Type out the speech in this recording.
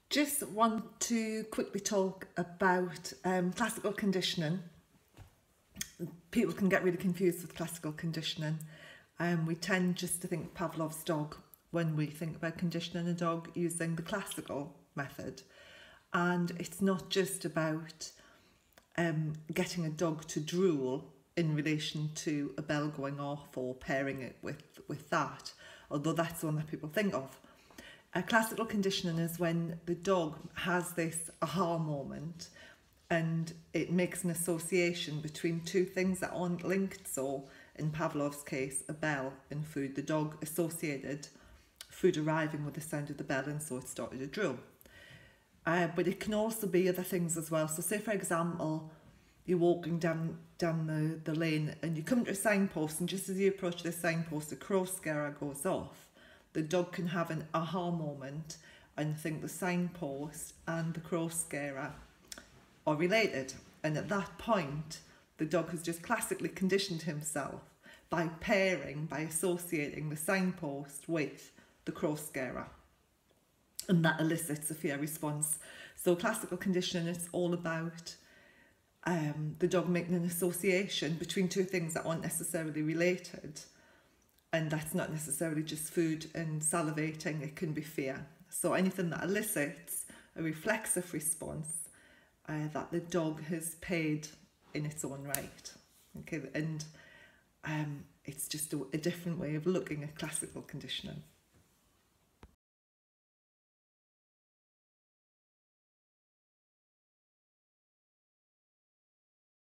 Just want to quickly talk about classical conditioning. People can get really confused with classical conditioning. We tend just to think Pavlov's dog when we think about conditioning a dog using the classical method. And it's not just about getting a dog to drool in relation to a bell going off or pairing it with that, although that's the one that people think of. Classical conditioning is when the dog has this aha moment and it makes an association between two things that aren't linked. So in Pavlov's case, a bell and food. The dog associated food arriving with the sound of the bell, and so it started to drool. But it can also be other things as well. So say, for example, you're walking down the lane and you come to a signpost, and just as you approach this signpost, a crow scarer goes off. The dog can have an aha moment and think the signpost and the crow scarer are related. And at that point, the dog has just classically conditioned himself by associating the signpost with the crow scarer. And that elicits a fear response. So classical conditioning is all about the dog making an association between two things that aren't necessarily related. And that's not necessarily just food and salivating, it can be fear. So anything that elicits a reflexive response that the dog has paid in its own right. Okay, and it's just a different way of looking at classical conditioning.